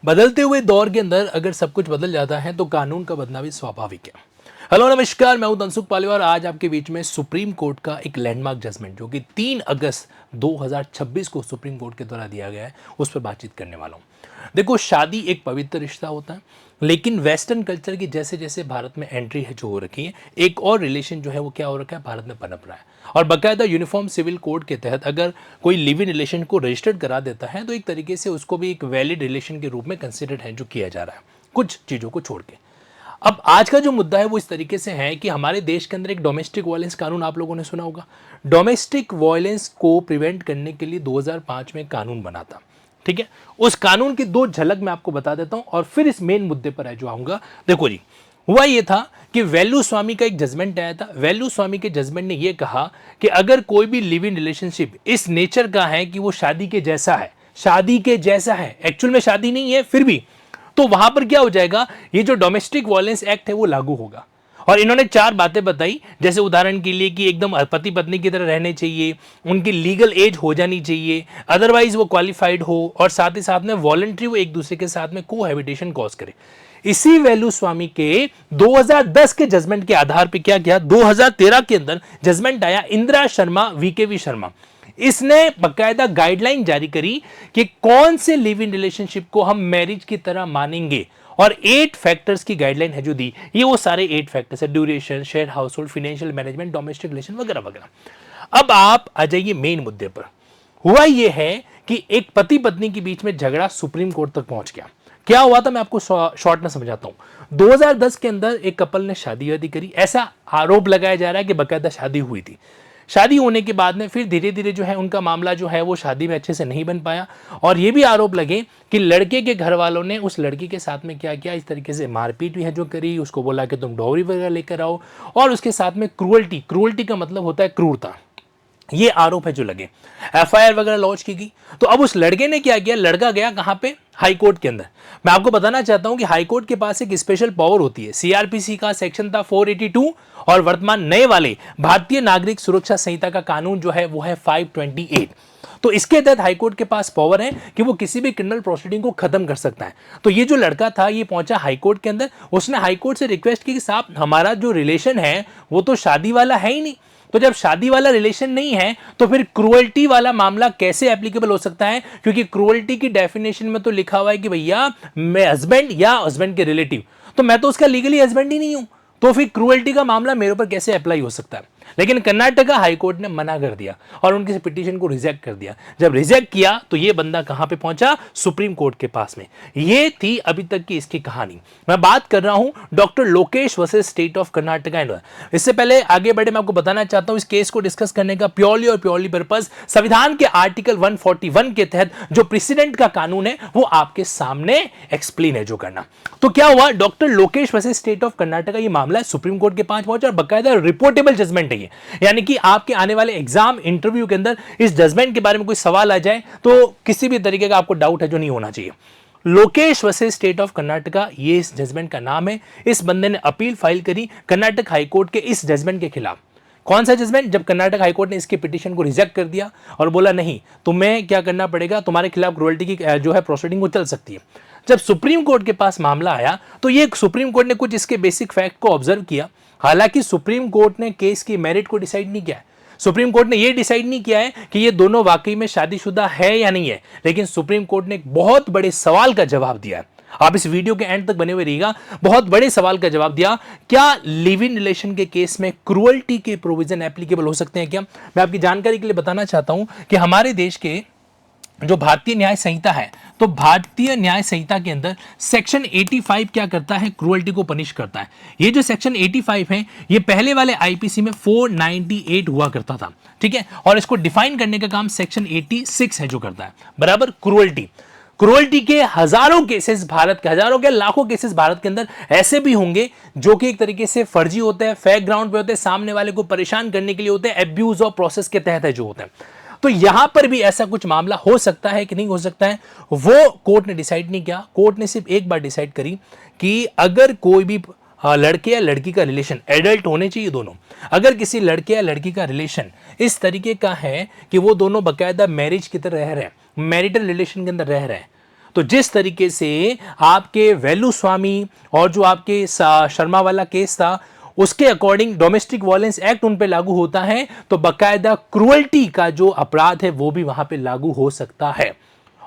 बदलते हुए दौर के अंदर अगर सब कुछ बदल जाता है तो कानून का बदलना भी स्वाभाविक है। हेलो नमस्कार, मैं हूं धनसुख पालीवाल। आज आपके बीच में सुप्रीम कोर्ट का एक लैंडमार्क जजमेंट जो कि 3 अगस्त 2026 को सुप्रीम कोर्ट के द्वारा दिया गया है, उस पर बातचीत करने वाला हूं। देखो, शादी एक पवित्र रिश्ता होता है, लेकिन वेस्टर्न कल्चर की जैसे जैसे भारत में एंट्री है जो हो रखी है, एक और रिलेशन जो है वो क्या हो रखा है, भारत में पनप रहा है। और बाकायदा यूनिफॉर्म सिविल कोड के तहत अगर कोई लिव इन रिलेशन को रजिस्टर्ड करा देता है तो एक तरीके से उसको भी एक वैलिड रिलेशन के रूप में कंसिडर्ड है जो किया जा रहा है, कुछ चीज़ों को छोड़ के। अब आज का जो मुद्दा है वो इस तरीके से है कि हमारे देश के अंदर एक डोमेस्टिक वायलेंस कानून आप लोगों ने सुना होगा। डोमेस्टिक वायलेंस को प्रिवेंट करने के लिए 2005 में कानून बना था। ठीक है, उस कानून की 2 झलक मैं आपको बता देता हूं और फिर इस मेन मुद्दे पर है जो आऊंगा। देखो जी, हुआ ये था कि वैल्यू स्वामी का एक जजमेंट आया था। वैल्यू स्वामी के जजमेंट ने यह कहा कि अगर कोई भी लिव इन रिलेशनशिप इस नेचर का है कि वो शादी के जैसा है, शादी के जैसा है, एक्चुअल में शादी नहीं है फिर भी, तो वहां पर क्या हो जाएगा, ये जो डोमेस्टिक वायलेंस एक्ट है वो लागू होगा। और इन्होंने 4 बातें बताई, जैसे उदाहरण के लिए कि एकदम पति पत्नी की तरह रहने चाहिए, उनकी लीगल एज हो जानी चाहिए, अदरवाइज वो क्वालिफाइड हो, और साथ ही साथ में वॉलंटरी वो एक दूसरे के साथ में कोहैबिटेशन कॉज करे। इसी वैल्यू स्वामी के 2010 के जजमेंट के आधार पर क्या किया, 2013 के अंदर जजमेंट आया इंदिरा शर्मा वीकेवी शर्मा। इसने बकायदा गाइडलाइन जारी करी कि कौन से लिव इन रिलेशनशिप को हम मैरिज की तरह मानेंगे, और 8 फैक्टर्स की गाइडलाइन है जो दी। ये वो सारे 8 फैक्टर्स है, duration, share house hold, financial management, domestic relation वगैरह वगैरह। अब आप आ जाइए मेन मुद्दे पर। हुआ ये है कि एक पति पत्नी के बीच में झगड़ा सुप्रीम कोर्ट तक पहुंच गया। क्या हुआ था मैं आपको शॉर्ट में समझाता हूं। 2010 के अंदर एक कपल ने शादी वादी करी, ऐसा आरोप लगाया जा रहा है कि बकायदा शादी हुई थी। शादी होने के बाद में फिर धीरे धीरे जो है उनका मामला जो है वो शादी में अच्छे से नहीं बन पाया, और ये भी आरोप लगे कि लड़के के घर वालों ने उस लड़की के साथ में क्या किया, इस तरीके से मारपीट भी है जो करी, उसको बोला कि तुम डॉवरी वगैरह लेकर आओ, और उसके साथ में क्रूअल्टी का मतलब होता है क्रूरता। ये आरोप है जो लगे, एफआईआर वगैरह लॉन्च की गई। तो अब उस लड़के ने क्या किया, लड़का गया कहां पे, हाई कोर्ट के अंदर। मैं आपको बताना चाहता हूं कि हाई कोर्ट के पास एक स्पेशल पावर होती है। सीआरपीसी का सेक्शन था 482, और वर्तमान नए वाले भारतीय नागरिक सुरक्षा संहिता का कानून जो है वो है 528। तो इसके तहत हाईकोर्ट के पास पावर है कि वो किसी भी क्रिमिनल प्रोसीडिंग को खत्म कर सकता है। तो ये जो लड़का था ये पहुंचा हाईकोर्ट के अंदर, उसने हाईकोर्ट से रिक्वेस्ट की कि साहब हमारा जो रिलेशन है वो तो शादी वाला है ही नहीं। तो जब शादी वाला रिलेशन नहीं है तो फिर क्रूअल्टी वाला मामला कैसे एप्लीकेबल हो सकता है, क्योंकि क्रूअल्टी की डेफिनेशन में तो लिखा हुआ है कि भैया मैं हस्बैंड या हस्बैंड के रिलेटिव, तो मैं तो उसका लीगली हस्बैंड ही नहीं हूं, तो फिर क्रूअल्टी का मामला मेरे ऊपर कैसे अप्लाई हो सकता है। लेकिन कर्नाटका हाईकोर्ट ने मना कर दिया और उनकी पिटीशन को रिजेक्ट कर दिया। जब रिजेक्ट किया तो ये बंदा कहां पे पहुंचा, सुप्रीम कोर्ट के पास में। ये थी अभी तक की इसकी कहानी। मैं बात कर रहा हूं doctor Lokesh versus state of Karnataka. इससे पहले आगे बढ़े मैं आपको बताना चाहता हूं इस केस को डिस्कस करने का प्योरली और प्योरली पर्पस संविधान के आर्टिकल 141 के तहत जो प्रेसिडेंट का कानून है वो आपके सामने एक्सप्लेन है जो करना। तो क्या हुआ, doctor Lokesh versus state of Karnataka, ये मामला सुप्रीम कोर्ट के पास पहुंचा और बकायदा रिपोर्टेबल जजमेंट है। यानी कि आपके आने वाले एग्जाम इंटरव्यू के अंदर इस जजमेंट के बारे में कोई सवाल आ जाए तो किसी भी तरीके का आपको डाउट है जो नहीं होना चाहिए। Lokesh versus state of Karnataka, ये इस जजमेंट का नाम है। इस बंदे ने अपील फाइल करी कर्नाटक हाईकोर्ट के इस जजमेंट के खिलाफ। कौन सा जजमेंट, जब कर्नाटक हाईकोर्ट ने इसके पिटीशन को रिजेक्ट कर दिया और बोला नहीं तुम्हें क्या करना पड़ेगा, तुम्हारे खिलाफ क्रूअल्टी की जो है प्रोसीडिंग वो चल सकती है। जब सुप्रीम कोर्ट के पास मामला आया तो ये सुप्रीम कोर्ट ने कुछ इसके बेसिक फैक्ट को ऑब्जर्व किया। हालांकि सुप्रीम कोर्ट ने केस की मेरिट को डिसाइड नहीं किया है। सुप्रीम कोर्ट ने यह डिसाइड नहीं किया है कि ये दोनों वाकई में शादीशुदा है या नहीं है, लेकिन सुप्रीम कोर्ट ने एक बहुत बड़े सवाल का जवाब दिया है। आप इस वीडियो के एंड तक बने हुए रहिएगा। बहुत बड़े सवाल का जवाब दिया, क्या लिव इन रिलेशन के केस में क्रूअल्टी के प्रोविजन एप्लीकेबल हो सकते हैं क्या। मैं आपकी जानकारी के लिए बताना चाहता हूं कि हमारे देश के जो भारतीय न्याय संहिता है, तो भारतीय न्याय संहिता के अंदर सेक्शन 85 क्या करता है, क्रूअल्टी को पनिश करता है। ये जो सेक्शन 85 है ये पहले वाले आईपीसी में 498 हुआ करता था, ठीक है, और इसको डिफाइन करने का काम सेक्शन 86 है जो करता है, बराबर। क्रूअल्टी के हजारों केसेस भारत के, हजारों के लाखों केसेस भारत के अंदर ऐसे भी होंगे जो कि एक तरीके से फर्जी होते हैं, फेक ग्राउंड पे होते हैं, सामने वाले को परेशान करने के लिए होते हैं, एब्यूज ऑफ प्रोसेस के तहत है जो होते हैं। तो यहां पर भी ऐसा कुछ मामला हो सकता है कि नहीं हो सकता है, वो कोर्ट ने डिसाइड नहीं किया। कोर्ट ने सिर्फ एक बार डिसाइड करी कि अगर कोई भी लड़के या लड़की का रिलेशन, एडल्ट होने चाहिए दोनों, अगर किसी लड़के या लड़की का रिलेशन इस तरीके का है कि वो दोनों बकायदा मैरिज की तरह रह रहे हैं, मैरिटल रिलेशन के अंदर रह रहे हैं, तो जिस तरीके से आपके वेलुस्वामी और जो आपके शर्मा वाला केस था उसके अकॉर्डिंग डोमेस्टिक वायलेंस एक्ट उन पे लागू होता है, तो बकायदा क्रुअल्टी का जो अपराध है वो भी वहां पे लागू हो सकता है।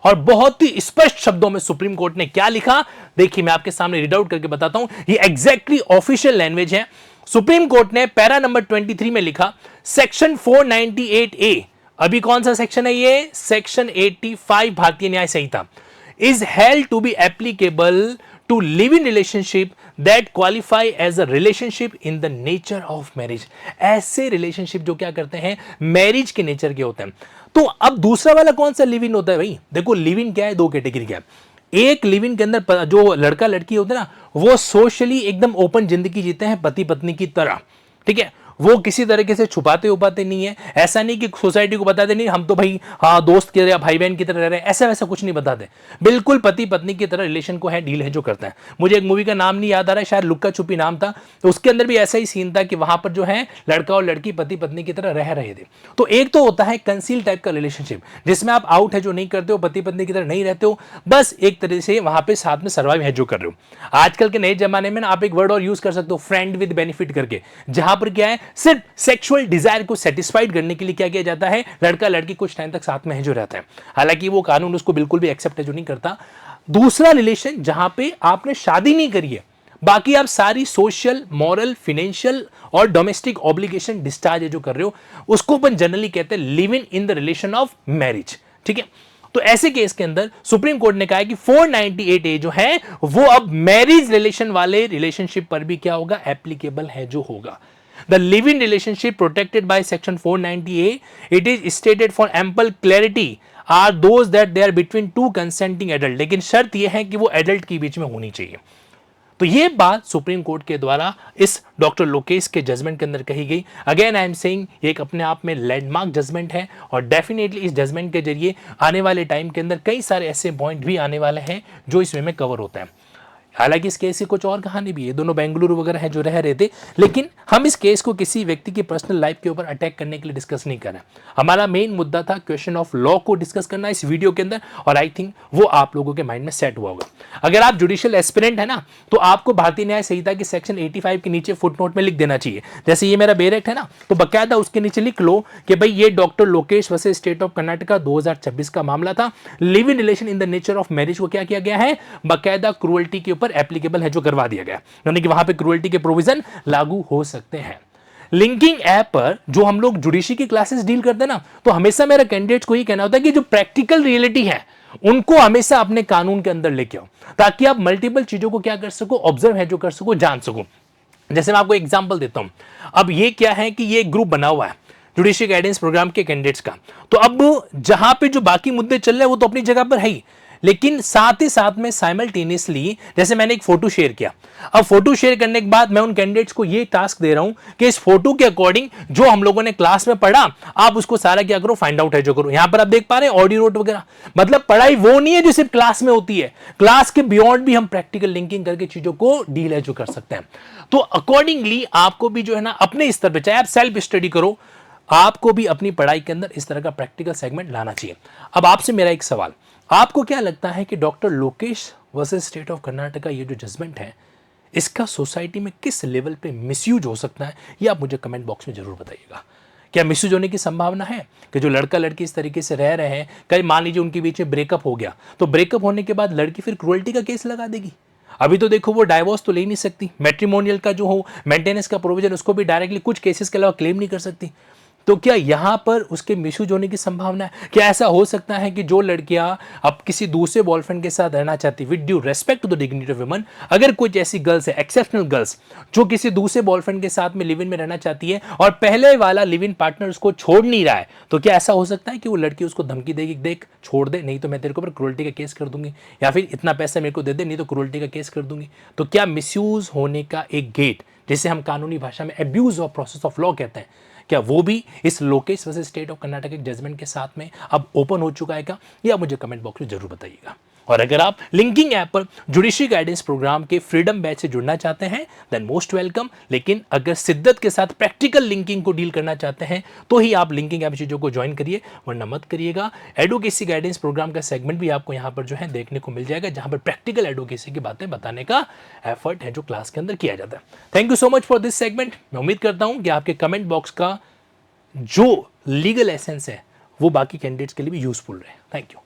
और बहुत ही स्पष्ट शब्दों में सुप्रीम कोर्ट ने क्या लिखा, देखिए मैं आपके सामने रीड आउट करके बताता हूं, ये एग्जैक्टली ऑफिशियल लैंग्वेज है। सुप्रीम कोर्ट ने पैरा नंबर 23 में लिखा, सेक्शन 498A, अभी कौन सा सेक्शन है ये, section 85 Bharatiya Nyaya Sanhita, is held to be applicable to live in relationship that qualify as a relationship in the nature of marriage. ऐसे रिलेशनशिप जो क्या करते हैं, मैरिज के नेचर के होते हैं। तो अब दूसरा वाला कौन सा लिव इन होता है भाई, देखो लिव इन क्या है, दो कैटेगरी क्या है। एक लिव इन के अंदर जो लड़का लड़की होते हैं ना, वो सोशली एकदम ओपन जिंदगी जीते हैं पति पत्नी की तरह, ठीक है, वो किसी तरीके से छुपाते उपाते नहीं है, ऐसा नहीं कि सोसाइटी को बताते नहीं हम तो भाई हाँ दोस्त की तरह भाई बहन की तरह रह रहे हैं, ऐसा वैसा कुछ नहीं बताते, बिल्कुल पति पत्नी की तरह रिलेशन को है डील है जो करते हैं। मुझे एक मूवी का नाम नहीं याद आ रहा है, शायद लुक्का छुपी नाम था, तो उसके अंदर भी ऐसा ही सीन था कि वहां पर जो है लड़का और लड़की पति पत्नी की तरह रह रहे थे। तो एक तो होता है कंसील टाइप का रिलेशनशिप जिसमें आप आउट है जो नहीं करते हो, पति पत्नी की तरह नहीं रहते हो, बस एक तरह से वहां पे साथ में सर्वाइव है जो कर रहे हो। आजकल के नए जमाने में ना आप एक वर्ड और यूज कर सकते हो, फ्रेंड विद बेनिफिट करके, जहां पर क्या है सिर्फ सेक्सुअल डिजायर को सेटिस्फाइड करने के लिए क्या किया जाता है, लड़का लड़की कुछ टाइम तक साथ में है जो रहता है, हालांकि वो कानून उसको बिल्कुल भी एक्सेप्ट है जो नहीं करता। दूसरा रिलेशन जहां पे आपने शादी नहीं करी है, बाकी आप सारी सोशल मॉरल फाइनेंशियल और डोमेस्टिक ऑब्लिगेशन डिस्चार्ज है जो कर रहे हो, उसको अपन जनरली कहते हैं living in the relation of marriage, ठीक है। तो ऐसे केस के अंदर सुप्रीम कोर्ट ने कहा है कि 498A जो है वो अब मैरिज रिलेशन वाले रिलेशनशिप पर भी क्या होगा, एप्लीकेबल है जो होगा। The live-in relationship protected by section 490A, it is stated for ample clarity are those that they are between two consenting adult, लेकिन शर्त यह है कि वो एडल्ट के बीच में होनी चाहिए। तो ये बात सुप्रीम कोर्ट के द्वारा इस डॉक्टर लोकेश के जजमेंट के अंदर कही गई। अगेन आई एम सेइंग ये एक अपने आप में लैंडमार्क जजमेंट है और डेफिनेटली इस जजमेंट के जरिए आने वाले टाइम के अंदर कई सारे ऐसे पॉइंट भी आने वाले हैं जो इसमें में कवर होता है। हालांकि इस केस की कुछ और कहानी भी है, दोनों बेंगलुरु वगैरह है जो रह रहे थे, लेकिन हम इस केस को किसी व्यक्ति की पर्सनल लाइफ के ऊपर अटैक करने के लिए डिस्कस नहीं कर रहे। हमारा मेन मुद्दा था क्वेश्चन ऑफ लॉ को डिस्कस करना इस वीडियो के अंदर, और आई थिंक वो आप लोगों के माइंड में सेट हुआ होगा। अगर आप जुडिशियल एस्पिरेंट है ना, तो आपको भारतीय न्याय संहिता के सेक्शन 85 के नीचे फुटनोट में लिख देना चाहिए, जैसे ये मेरा बेर एक्ट है ना, तो बकायदा उसके नीचे लिख लो कि भाई ये doctor Lokesh versus state of Karnataka 2026 का मामला था, live in relation in the nature of marriage को क्या किया गया है, बकायदा क्रूअल्टी के ऊपर एप्लीकेबल है जो करवा दिया गया, यानी कि वहां पे क्रूअल्टी के प्रोविजन लागू हो सकते हैं। लिंकिंग ऐप पर जो हम लोग जुडिशरी की क्लासेस डील करते हैं ना, तो हमेशा मेरा कैंडिडेट्स को ही कहना होता है कि जो प्रैक्टिकल रियलिटी है उनको हमेशा अपने कानून के अंदर लेके आओ, ताकि आप मल्टीपल चीजों को क्या कर सको, ऑब्जर्व है जो कर सको, जान सको। जैसे मैं आपको एग्जांपल देता हूं, अब ये क्या है कि ये ग्रुप बना हुआ है जुडिशरी गाइडेंस प्रोग्राम के कैंडिडेट्स का, तो अब जहां पे जो बाकी मुद्दे चल रहे हैं वो तो अपनी जगह पर है ही, लेकिन साथ ही साथ में साइमल्टेनियसली जैसे मैंने एक फोटो शेयर किया, अब फोटो शेयर करने के बाद मैं उन कैंडिडेट्स को ये टास्क दे रहा हूं कि इस फोटो के अकॉर्डिंग जो हम लोगों ने क्लास में पढ़ा आप उसको सारा क्या करो, फाइंड आउट है जो करो। यहां पर आप देख पा रहे हैं ऑडियो नोट वगैरह, मतलब पढ़ाई वो नहीं है जो सिर्फ क्लास में होती है, क्लास के बियॉन्ड भी हम प्रैक्टिकल लिंकिंग करके चीजों को डील है जो कर सकते हैं। तो अकॉर्डिंगली आपको भी जो है ना अपने स्तर पर, चाहे आप सेल्फ स्टडी करो, आपको भी अपनी पढ़ाई के अंदर इस तरह का प्रैक्टिकल सेगमेंट लाना चाहिए। अब आपसे मेरा एक सवाल, आपको क्या लगता है कि doctor Lokesh versus state of Karnataka ये जो जजमेंट है इसका सोसाइटी में किस लेवल पे मिसयूज हो सकता है, ये आप मुझे कमेंट बॉक्स में जरूर बताइएगा। क्या मिसयूज होने की संभावना है कि जो लड़का लड़की इस तरीके से रह रहे हैं, कहीं मान लीजिए उनके बीच में ब्रेकअप हो गया, तो ब्रेकअप होने के बाद लड़की फिर क्रूअल्टी का केस लगा देगी। अभी तो देखो वो डाइवोर्स तो ले नहीं सकती, मैट्रिमोनियल का जो हो मेंटेनेंस का प्रोविजन उसको भी डायरेक्टली कुछ केसेस के अलावा क्लेम नहीं कर सकती। तो क्या यहां पर उसके मिसयूज होने की संभावना है? क्या ऐसा हो सकता है कि जो लड़कियां अब किसी दूसरे बॉयफ्रेंड के साथ रहना चाहती, with due respect to the dignity of woman, अगर कुछ ऐसी गर्ल्स है, एक्सेप्शनल गर्ल्स, जो किसी दूसरे बॉयफ्रेंड के साथ में लिव इन में रहना चाहती है और पहले वाला लिव इन पार्टनर उसको छोड़ नहीं रहा है, तो क्या ऐसा हो सकता है कि वो लड़की उसको धमकी देगी, देख छोड़ दे नहीं तो मैं तेरे को ऊपर क्रूअल्टी का केस कर दूंगी, या फिर इतना पैसा मेरे को दे दे नहीं तो क्रूअल्टी का केस कर दूंगी। तो क्या मिसयूज होने का एक गेट, जिसे हम कानूनी भाषा में abuse of process of law कहते हैं, क्या वो भी इस Lokesh versus state of Karnataka के जजमेंट के साथ में अब ओपन हो चुका है क्या? ये आप मुझे कमेंट बॉक्स में जरूर बताइएगा। और अगर आप लिंकिंग ऐप पर जुडिशरी गाइडेंस प्रोग्राम के फ्रीडम बैच से जुड़ना चाहते हैं देन मोस्ट वेलकम। लेकिन अगर शिद्दत के साथ प्रैक्टिकल लिंकिंग को डील करना चाहते हैं तो ही आप लिंकिंग ऐप चीज़ों को ज्वाइन करिए, वरना मत करिएगा। एडवोकेसी गाइडेंस प्रोग्राम का सेगमेंट भी आपको यहाँ पर जो है देखने को मिल जाएगा, जहाँ पर प्रैक्टिकल एडवोकेसी की बातें बताने का एफर्ट है जो क्लास के अंदर किया जाता है। Thank you so much for this segment. मैं उम्मीद करता हूँ कि आपके कमेंट बॉक्स का जो लीगल एसेंस है वो बाकी कैंडिडेट्स के लिए भी यूजफुल रहे। Thank you.